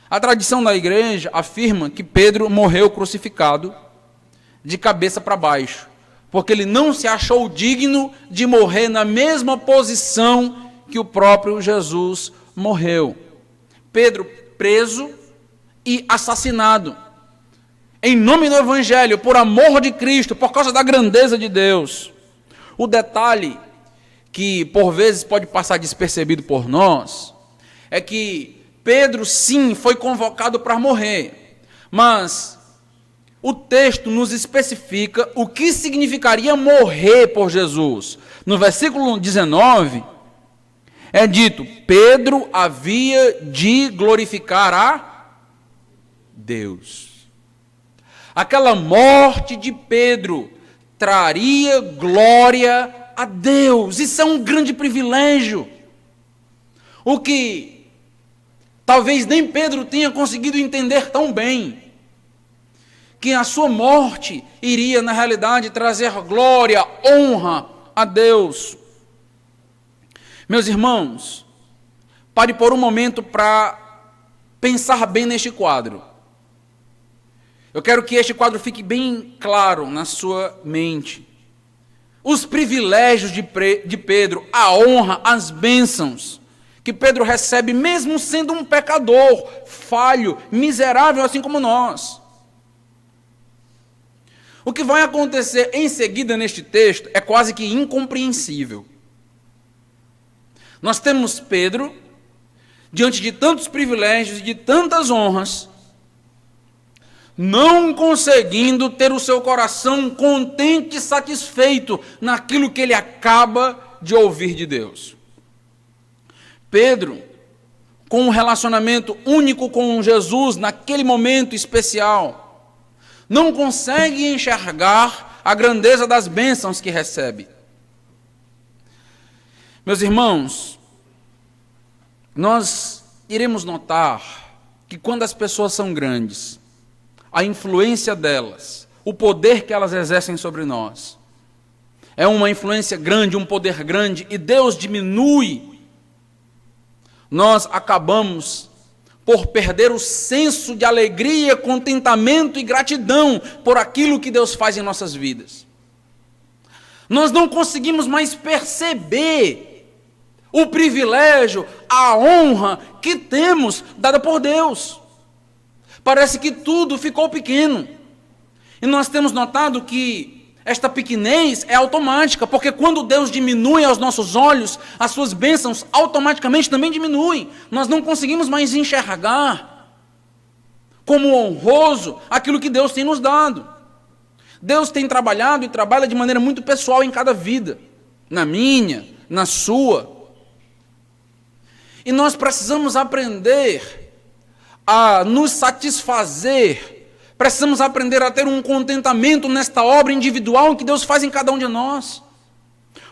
A tradição da igreja afirma que Pedro morreu crucificado de cabeça para baixo, porque ele não se achou digno de morrer na mesma posição que o próprio Jesus morreu. Pedro preso e assassinado, em nome do Evangelho, por amor de Cristo, por causa da grandeza de Deus. O detalhe que por vezes pode passar despercebido por nós é que Pedro sim foi convocado para morrer, mas o texto nos especifica o que significaria morrer por Jesus. No versículo 19 é dito: Pedro havia de glorificar a Deus. Aquela morte de Pedro traria glória a Deus. Isso é um grande privilégio. O que talvez nem Pedro tenha conseguido entender tão bem, que a sua morte iria, na realidade, trazer glória, honra a Deus. Meus irmãos, pare por um momento para pensar bem neste quadro. Eu quero que este quadro fique bem claro na sua mente. Os privilégios de Pedro, a honra, as bênçãos que Pedro recebe, mesmo sendo um pecador, falho, miserável, assim como nós. O que vai acontecer em seguida neste texto é quase que incompreensível. Nós temos Pedro, diante de tantos privilégios e de tantas honras, não conseguindo ter o seu coração contente e satisfeito naquilo que ele acaba de ouvir de Deus. Pedro, com um relacionamento único com Jesus naquele momento especial, não consegue enxergar a grandeza das bênçãos que recebe. Meus irmãos, nós iremos notar que quando as pessoas são grandes, a influência delas, o poder que elas exercem sobre nós, é uma influência grande, um poder grande, e Deus diminui, nós acabamos por perder o senso de alegria, contentamento e gratidão por aquilo que Deus faz em nossas vidas. Nós não conseguimos mais perceber o privilégio, a honra que temos dada por Deus. Parece que tudo ficou pequeno. E nós temos notado que esta pequenez é automática, porque quando Deus diminui aos nossos olhos, as suas bênçãos automaticamente também diminuem. Nós não conseguimos mais enxergar como honroso aquilo que Deus tem nos dado. Deus tem trabalhado e trabalha de maneira muito pessoal em cada vida, na minha, na sua. E nós precisamos aprender a nos satisfazer, precisamos aprender a ter um contentamento nesta obra individual que Deus faz em cada um de nós.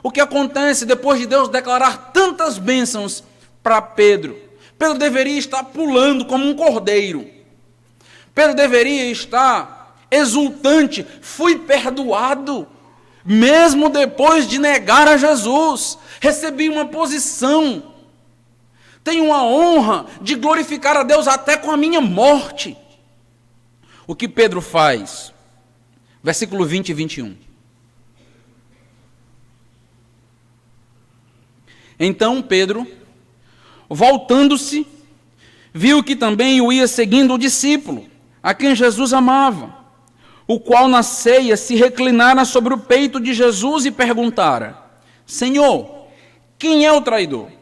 O que acontece depois de Deus declarar tantas bênçãos para Pedro? Pedro deveria estar pulando como um cordeiro. Pedro deveria estar exultante, fui perdoado, mesmo depois de negar a Jesus, recebi uma posição, tenho a honra de glorificar a Deus até com a minha morte. O que Pedro faz? Versículo 20 e 21. Então Pedro, voltando-se, viu que também o ia seguindo o discípulo, a quem Jesus amava, o qual na ceia se reclinara sobre o peito de Jesus e perguntara: Senhor, quem é o traidor?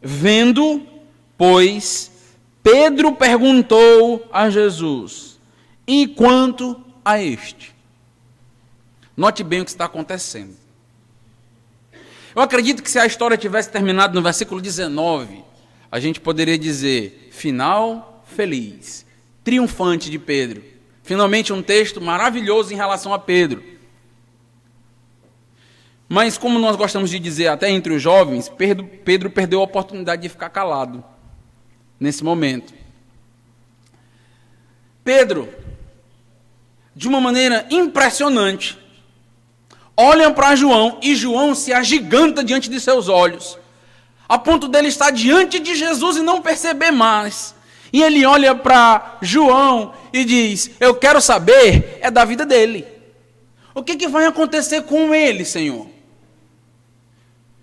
Vendo, pois, Pedro perguntou a Jesus: e quanto a este? Note bem o que está acontecendo. Eu acredito que se a história tivesse terminado no versículo 19, a gente poderia dizer: final feliz, triunfante de Pedro. Finalmente um texto maravilhoso em relação a Pedro. Mas, como nós gostamos de dizer até entre os jovens, Pedro perdeu a oportunidade de ficar calado nesse momento. Pedro de uma maneira impressionante, olham para João e João se agiganta diante de seus olhos, a ponto dele estar diante de Jesus e não perceber mais. E ele olha para João e diz: eu quero saber da vida dele. O que vai acontecer com ele, Senhor?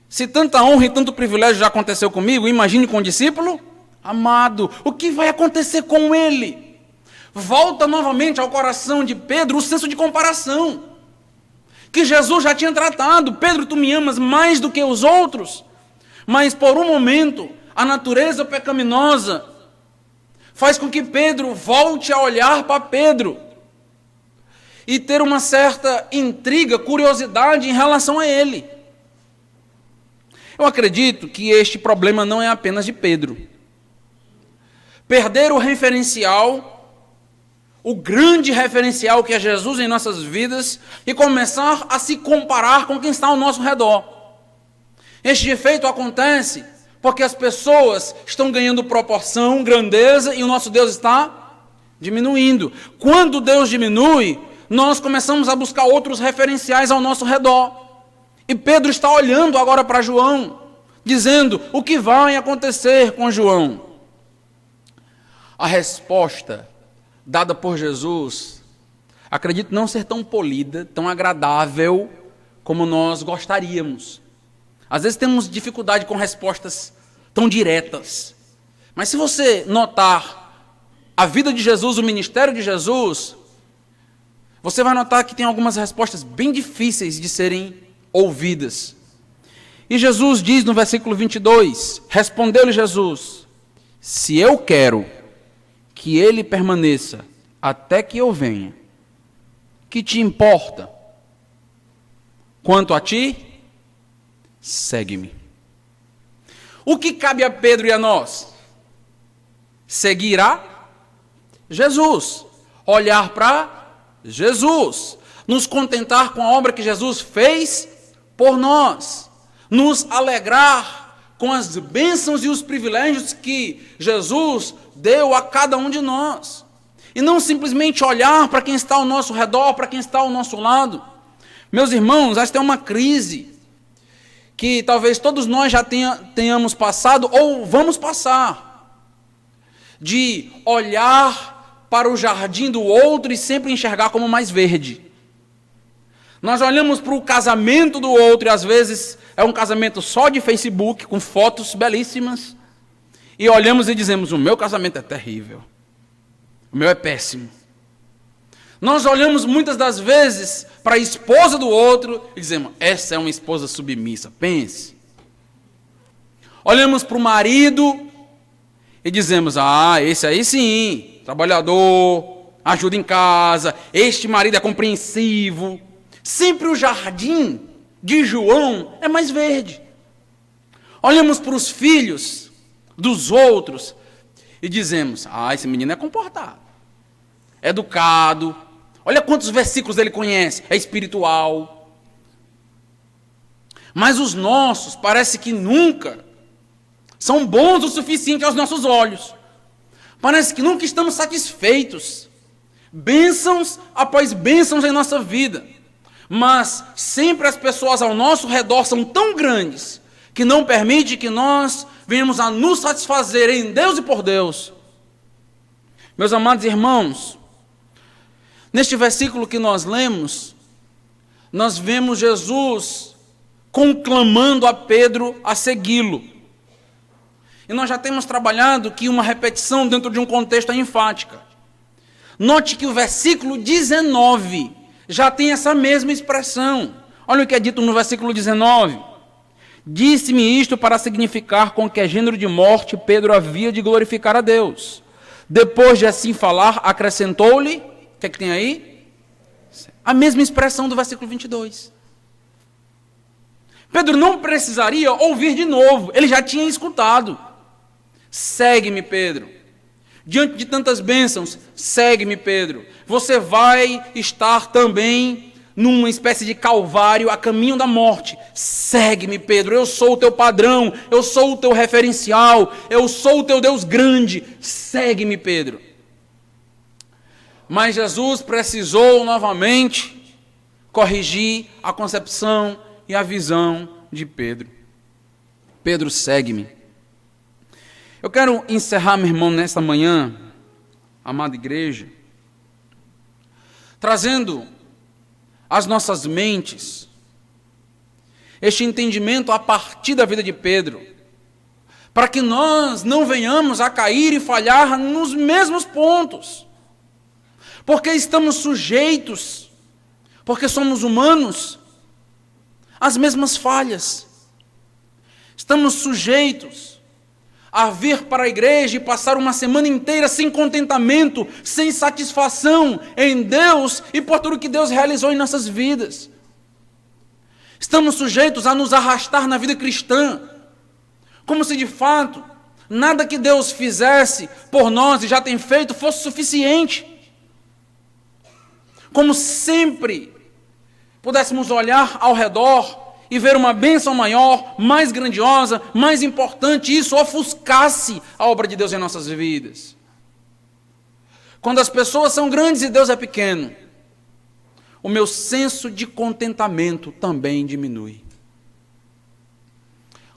Se tanta honra e tanto privilégio já aconteceu comigo, imagine com o discípulo amado. O que vai acontecer com ele? Volta novamente ao coração de Pedro o senso de comparação que Jesus já tinha tratado. Pedro, tu me amas mais do que os outros? Mas por um momento, a natureza pecaminosa faz com que Pedro volte a olhar para Pedro e ter uma certa intriga, curiosidade em relação a ele. Eu acredito que este problema não é apenas de Pedro. Perder o referencial, o grande referencial que é Jesus em nossas vidas, e começar a se comparar com quem está ao nosso redor. Este efeito acontece porque as pessoas estão ganhando proporção, grandeza, e o nosso Deus está diminuindo. Quando Deus diminui, nós começamos a buscar outros referenciais ao nosso redor. E Pedro está olhando agora para João, dizendo: o que vai acontecer com João? A resposta dada por Jesus, acredito não ser tão polida, tão agradável como nós gostaríamos. Às vezes temos dificuldade com respostas tão diretas. Mas se você notar a vida de Jesus, o ministério de Jesus, você vai notar que tem algumas respostas bem difíceis de serem ouvidas. E Jesus diz no versículo 22, respondeu-lhe Jesus: se eu quero que ele permaneça até que eu venha, que te importa? Quanto a ti, segue-me. O que cabe a Pedro e a nós? Seguir a Jesus, olhar para Jesus, nos contentar com a obra que Jesus fez por nós, nos alegrar com as bênçãos e os privilégios que Jesus deu a cada um de nós, e não simplesmente olhar para quem está ao nosso redor, para quem está ao nosso lado. Meus irmãos, esta é uma crise que talvez todos nós já tenhamos passado ou vamos passar, de olhar para o jardim do outro e sempre enxergar como mais verde. Nós olhamos para o casamento do outro e às vezes é um casamento só de Facebook, com fotos belíssimas, e olhamos e dizemos: o meu casamento é terrível, o meu é péssimo. Nós olhamos muitas das vezes para a esposa do outro e dizemos: essa é uma esposa submissa, pense. Olhamos para o marido e dizemos: esse aí sim, trabalhador, ajuda em casa, este marido é compreensivo. Sempre o jardim de João é mais verde. Olhamos para os filhos dos outros e dizemos: esse menino é comportado, é educado, olha quantos versículos ele conhece, é espiritual. Mas os nossos parece que nunca são bons o suficiente aos nossos olhos. Parece que nunca estamos satisfeitos. Bênçãos após bênçãos em nossa vida. Mas sempre as pessoas ao nosso redor são tão grandes que não permite que nós venhamos a nos satisfazer em Deus e por Deus. Meus amados irmãos, neste versículo que nós lemos, nós vemos Jesus conclamando a Pedro a segui-lo. E nós já temos trabalhado que uma repetição dentro de um contexto é enfática. Note que o versículo 19 já tem essa mesma expressão. Olha o que é dito no versículo 19. Disse-me isto para significar com que gênero de morte Pedro havia de glorificar a Deus. Depois de assim falar, acrescentou-lhe, o que é que tem aí? A mesma expressão do versículo 22. Pedro não precisaria ouvir de novo, ele já tinha escutado. Segue-me, Pedro. Diante de tantas bênçãos, segue-me, Pedro. Você vai estar também numa espécie de calvário a caminho da morte. Segue-me, Pedro. Eu sou o teu padrão, eu sou o teu referencial, eu sou o teu Deus grande. Segue-me, Pedro. Mas Jesus precisou novamente corrigir a concepção e a visão de Pedro. Pedro, segue-me. Eu quero encerrar, meu irmão, nesta manhã, amada igreja, trazendo às nossas mentes este entendimento a partir da vida de Pedro, para que nós não venhamos a cair e falhar nos mesmos pontos, porque estamos sujeitos, porque somos humanos, às mesmas falhas. Estamos sujeitos a vir para a igreja e passar uma semana inteira sem contentamento, sem satisfação em Deus e por tudo que Deus realizou em nossas vidas. Estamos sujeitos a nos arrastar na vida cristã, como se de fato nada que Deus fizesse por nós e já tem feito fosse suficiente. Como sempre pudéssemos olhar ao redor e ver uma bênção maior, mais grandiosa, mais importante, e isso ofuscasse a obra de Deus em nossas vidas. Quando as pessoas são grandes e Deus é pequeno, o meu senso de contentamento também diminui.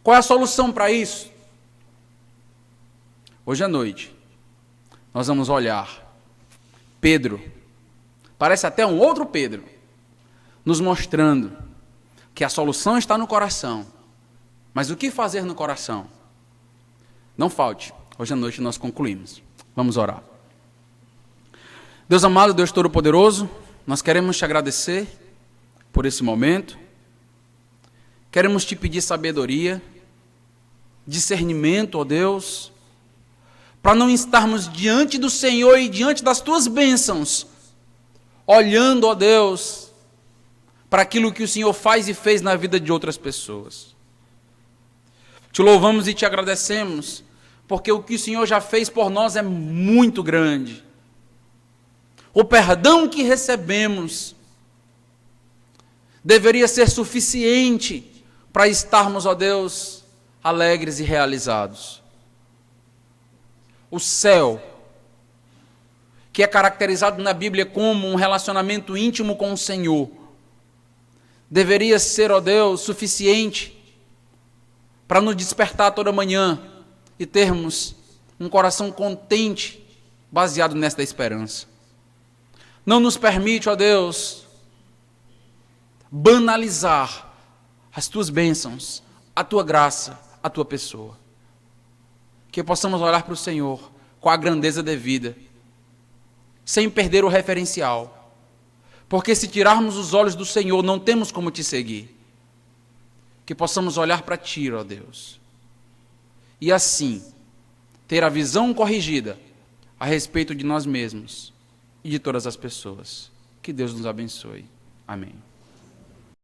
Qual é a solução para isso? Hoje à noite, nós vamos olhar Pedro, parece até um outro Pedro, nos mostrando que a solução está no coração. Mas o que fazer no coração? Não falte, hoje à noite nós concluímos. Vamos orar. Deus amado, Deus Todo-Poderoso, nós queremos te agradecer por esse momento. Queremos te pedir sabedoria, discernimento, ó Deus, para não estarmos diante do Senhor e diante das tuas bênçãos, olhando, ó Deus, para aquilo que o Senhor faz e fez na vida de outras pessoas. Te louvamos e te agradecemos, porque o que o Senhor já fez por nós é muito grande. O perdão que recebemos deveria ser suficiente para estarmos, ó Deus, alegres e realizados. O céu, que é caracterizado na Bíblia como um relacionamento íntimo com o Senhor, deveria ser, ó Deus, suficiente para nos despertar toda manhã e termos um coração contente, baseado nesta esperança. Não nos permite, ó Deus, banalizar as tuas bênçãos, a tua graça, a tua pessoa. Que possamos olhar para o Senhor com a grandeza devida, sem perder o referencial. Porque se tirarmos os olhos do Senhor, não temos como te seguir. Que possamos olhar para ti, ó Deus, e assim ter a visão corrigida a respeito de nós mesmos e de todas as pessoas. Que Deus nos abençoe. Amém.